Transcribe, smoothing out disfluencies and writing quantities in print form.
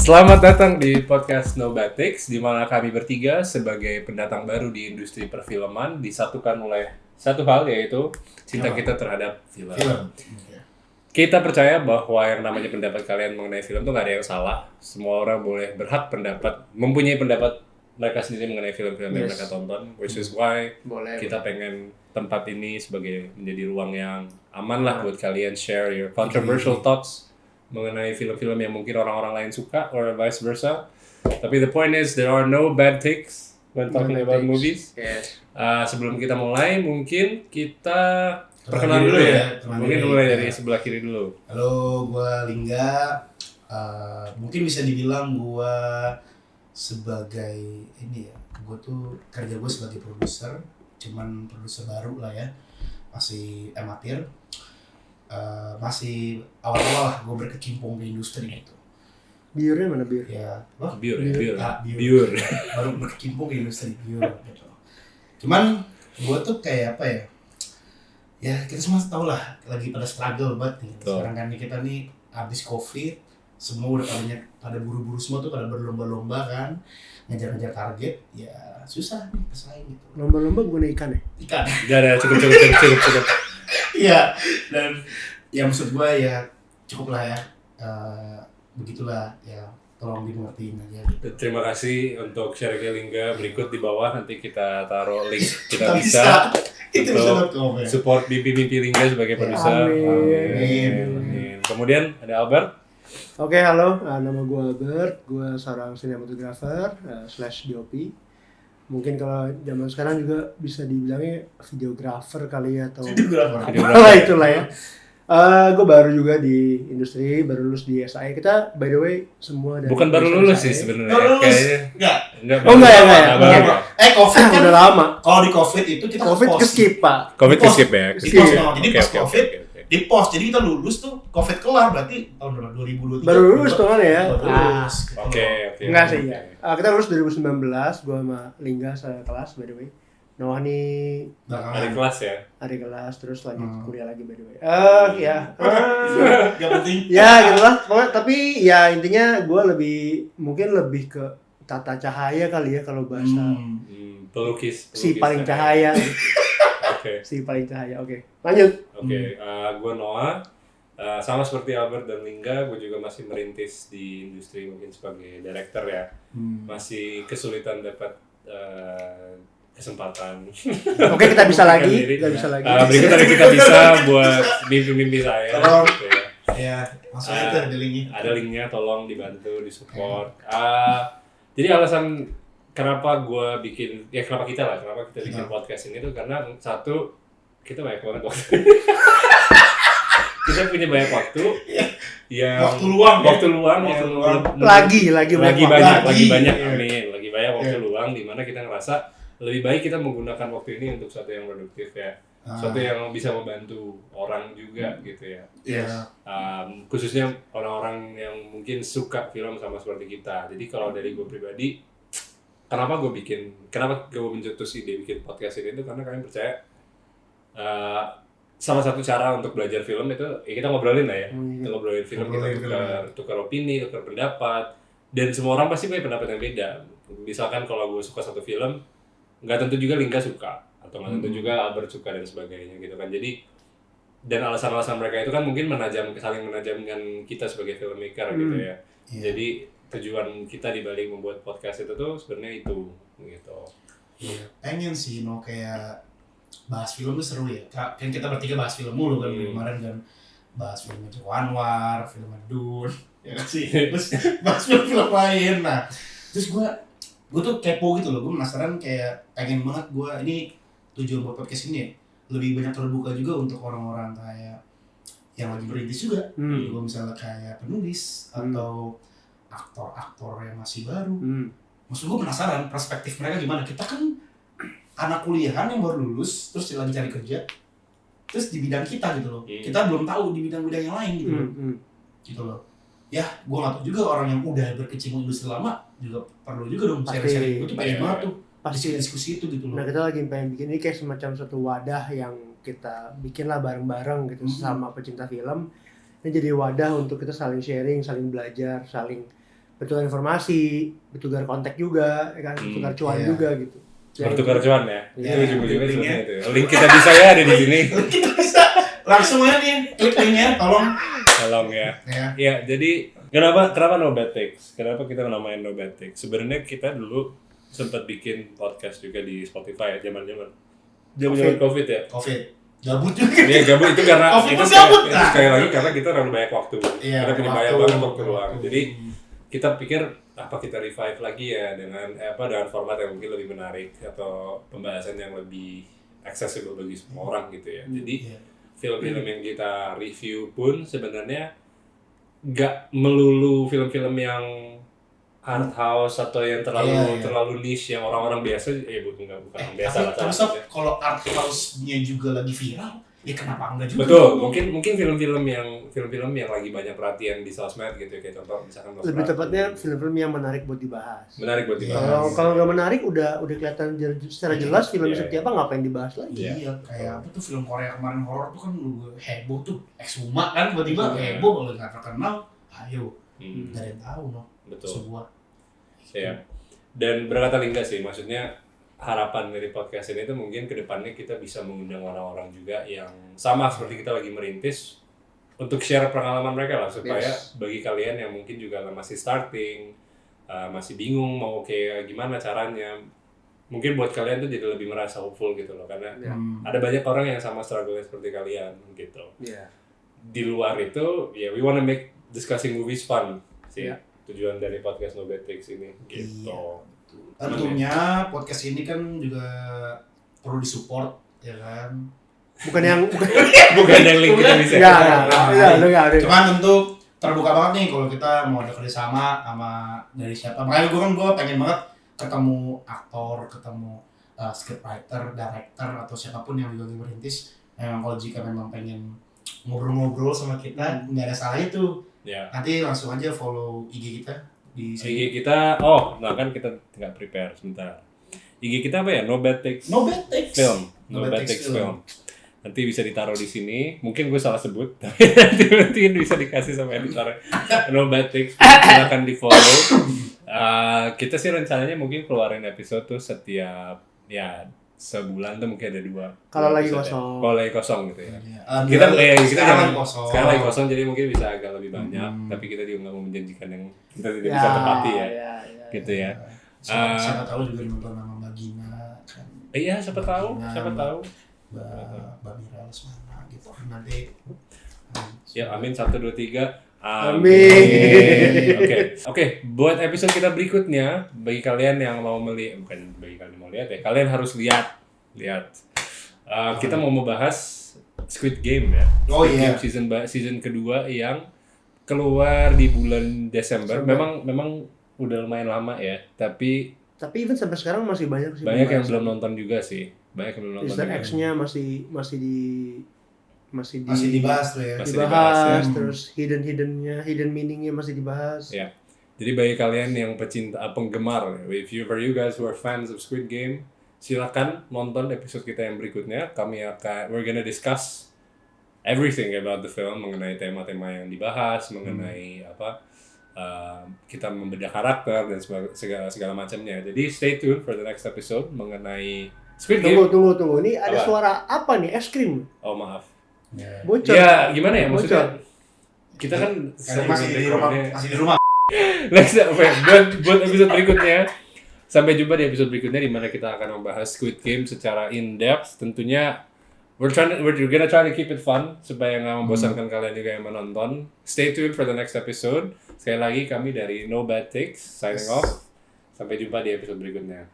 Selamat datang di podcast No Bad Takes, di mana kami bertiga sebagai pendatang baru di industri perfilman disatukan oleh satu hal, yaitu cinta kita terhadap film. Kita percaya bahwa yang namanya pendapat kalian mengenai film itu nggak ada yang salah. Semua orang boleh berhak mempunyai pendapat mereka sendiri mengenai film-film yang mereka tonton, which is why kita pengen tempat ini sebagai menjadi ruang yang aman lah buat kalian share your controversial thoughts mengenai film-film yang mungkin orang-orang lain suka or vice versa. Tapi the point is there are no bad takes when talking about movies. Sebelum kita mulai mungkin kita perkenalan dulu ya. Mungkin mulai dari sebelah kiri dulu. Halo, gua Lingga. Mungkin bisa dibilang gua sebagai ini ya. Gua tuh kerja gua sebagai produser, cuman produser baru lah ya. Masih amatir. Masih awal-awal lah gue berkecimpung di industri gitu. Biurnya mana biur? Ya, biur. Baru berkecimpung di industri biur gitu. Cuman gue tuh kayak apa ya? Ya kita semua tahu lah lagi pada struggle banget nih. Sekarang kan kita nih habis COVID, semua udah pada buru-buru semua tuh pada berlomba-lomba kan, ngejar-ngejar target. Ya susah nih pesaing gitu. Lomba-lomba bukan ikan ya? Ikan. Gak ada, cukup. Iya, dan ya maksud gue ya cukup lah ya, begitulah ya, tolong dimengertiin aja gitu. Terima kasih untuk share Lingga, berikut di bawah nanti kita taruh link kita bisa untuk support mimpi Lingga sebagai produser. Amin. Kemudian ada Albert. Oke, halo, nama gue Albert, gue seorang sinematografer / DOP. Mungkin kalau zaman sekarang juga bisa dibilangnya videografer kali ya, atau apalah itulah ya. Gue baru juga di industri, baru lulus di SAE. Kita by the way semua dari bukan baru lulus sih sebenarnya. Enggak. Enggak ya. COVID kan udah lama. Kalau di COVID itu kita COVID ke-skip, Pak. COVID ke-skip ya. Jadi pas COVID di pos, jadi kita lulus tuh COVID kelar, berarti tahun 2023 baru lulus tuh kan ya. Oke. Enggak sih ya. Kita lulus 2019, gue sama Lingga sekelas by the way. Noah nih adik kelas terus lanjut kuliah lagi by the way. Gak penting. Ya gitu lah. Tapi ya intinya gue mungkin lebih ke tata cahaya kali ya kalau bahasa. Pelukis. Si paling cahaya. Oke. Si paling cahaya. Oke. Lanjut. Oke. Gue Noah. Sama seperti Albert dan Lingga, gue juga masih merintis di industri mungkin sebagai director ya. Masih kesulitan dapat kesempatan. Oke, kita bisa lagi. Berikut dari kita bisa buat mimpi saya. Gitu ya. Ya, maksudnya itu ada linknya. Ada linknya, tolong dibantu, disupport. Jadi alasan kenapa kita bikin podcast ini tuh karena satu, kita banyak banget waktu. Kita punya banyak waktu yang waktu luang lagi banyak waktu luang, di mana kita ngerasa lebih baik kita menggunakan waktu ini untuk sesuatu yang produktif ya, sesuatu yang bisa membantu orang juga gitu ya. Khususnya orang-orang yang mungkin suka film sama seperti kita. Jadi kalau dari gue pribadi, kenapa gue mencetus ide bikin podcast ini tuh karena kalian percaya salah satu cara untuk belajar film itu ya kita ngobrolin lah ya. Kita ngobrolin film, kita tukar opini, tukar pendapat, dan semua orang pasti punya pendapat yang beda. Misalkan kalau gue suka satu film, nggak tentu juga Lingga suka, atau nggak tentu juga Albert suka dan sebagainya gitu kan. Jadi dan alasan-alasan mereka itu kan mungkin saling menajamkan kita sebagai filmmaker gitu ya. Jadi tujuan kita dibalik membuat podcast itu tuh sebenarnya itu gitu. Iya, pengen sih kayak bahas film tuh seru ya. Kan kita bertiga bahas film mulu kan kemarin kan, bahas film Joko Anwar, film Dun, ya kan sih. Terus bahas film lain. Nah, terus gue tuh kepo gitu loh. Gue penasaran, kayak pengen banget gue ini tujuan buat podcast ini ya, lebih banyak terbuka juga untuk orang-orang kayak yang lagi berintis juga. Gue misalnya kayak penulis atau aktor-aktor yang masih baru. Maksud gue penasaran perspektif mereka gimana. Kita kan anak kuliahan yang baru lulus terus lagi cari kerja, terus di bidang kita gitu loh. Kita belum tahu di bidang-bidang yang lain gitu loh. Gitu loh. Ya, gue nggak tahu juga orang yang udah berkecimpung industri lama juga perlu juga dong share-share. Gue tuh pengen banget tuh pasti diskusi itu gitu loh. Nah, kita lagi pengen bikin ini kayak semacam satu wadah yang kita bikin lah bareng-bareng gitu sama pecinta film. Ini jadi wadah untuk kita saling sharing, saling belajar, saling bertukar informasi, bertukar kontak juga, ya kan, bertukar cuan juga gitu. Bertukar cuan ya. Iya. Itu ujung-ujungnya sebenarnya itu. Link kita bisa ya ada di sini. Kita bisa langsung aja nih klik linknya, Tolong ya. Ya, jadi kenapa No Bad Takes? Kenapa kita namain No Bad Takes? Sebenarnya kita dulu sempat bikin podcast juga di Spotify ya, zaman COVID ya. COVID. Gabut juga. Iya, gabut itu karena COVID itu gabut. sekali lagi karena kita terlalu banyak waktu. Iya, Kita punya banyak waktu. banget waktu luang. Jadi kita pikir apa kita revive lagi ya dengan dengan format yang mungkin lebih menarik atau pembahasan yang lebih accessible bagi semua orang gitu ya. Jadi film-film yang kita review pun sebenarnya nggak melulu film-film yang art house atau yang terlalu niche yang orang-orang biasa bukan biasa lah. Terus kalau art house-nya juga lagi viral, ya kenapa enggak juga? Betul, mungkin film-film yang lagi banyak perhatian di sosmed gitu ya, kayak contoh misalkan lebih tepatnya film-film yang menarik buat dibahas. Kalau nggak menarik udah kelihatan secara jelas filmnya seperti apa, ngapain dibahas lagi? Iya, kayak apa tuh film Korea kemarin horor tuh kan heboh tuh, Exhuma kan tiba-tiba heboh kalau nggak terkenal, ayo nggak ada yang tahu Betul. Sebuah. Ya. Dan berkata lingga sih, maksudnya harapan dari podcast ini tuh mungkin kedepannya kita bisa mengundang orang-orang juga yang sama seperti kita lagi merintis untuk share pengalaman mereka lah, supaya bagi kalian yang mungkin juga masih starting, masih bingung mau kayak gimana caranya, mungkin buat kalian tuh jadi lebih merasa hopeful gitu loh, karena ada banyak orang yang sama struggle seperti kalian gitu. Di luar itu ya we wanna make discussing movies fun sih. Tujuan dari podcast No Bad Takes ini gitu. Tentunya podcast ini kan juga perlu disupport ya kan. Bukan yang link kita bisa. Enggak. Cuman tentu terbuka banget nih kalau kita mau ada kerjasama sama dari siapa. Makanya gue pengen banget ketemu aktor, ketemu scriptwriter, director atau siapapun yang juga merintis. Memang kalau jika memang pengen ngobrol-ngobrol sama kita, nggak ada salahnya tuh. Nanti langsung aja follow IG kita di sini. IG kita, kan kita nggak prepare sebentar. IG kita apa ya? No Bad Takes Film. No Bad Takes Film. Nanti bisa ditaruh di sini. Mungkin gue salah sebut, tapi nanti bisa dikasih sama editor. No Bad Takes Film. Silakan di follow. Kita sih rencananya mungkin keluarin episode tuh setiap sebulan tuh mungkin ada 2. Kalau lagi kosong. Kalau lagi kosong gitu ya. Kita sekarang kosong. Sekarang lagi kosong, jadi mungkin bisa agak lebih banyak. Tapi kita juga nggak mau menjanjikan yang kita tidak bisa tepati ya. Gitu ya. Siapa tahu juga nonton nama Mbak Gina kan. Iya, siapa tahu. Mbak Mira Lesmana gitu nanti. Ya, amin 1 2 3. Amin. Oke. Buat episode kita berikutnya, bagi kalian yang mau lihat ya, kalian harus lihat. Kita mau membahas Squid Game ya. Game season kedua yang keluar di bulan Desember. Memang udah lumayan lama ya, tapi even sampai sekarang masih banyak sih. Banyak yang belum nonton juga sih. Easter eggs-nya masih dibahas tuh ya. Terus hidden meaning-nya masih dibahas. Ya. Jadi bagi kalian yang penggemar, for you guys who are fans of Squid Game, silakan nonton episode kita yang berikutnya. We're gonna discuss everything about the film, mengenai tema-tema yang dibahas, mengenai kita membedah karakter dan segala macamnya. Jadi stay tuned for the next episode mengenai Squid Game. Tunggu. Ini ada suara apa nih? Es krim? Oh, maaf. Bocor. Ya, gimana ya maksudnya? Kita kan masih di rumah. Next, buat episode berikutnya. Sampai jumpa di episode berikutnya di mana kita akan membahas Squid Game secara in-depth. Tentunya we're gonna try to keep it fun supaya nggak membosankan kalian juga yang menonton. Stay tuned for the next episode. Sekali lagi kami dari No Bad Takes signing off. Sampai jumpa di episode berikutnya.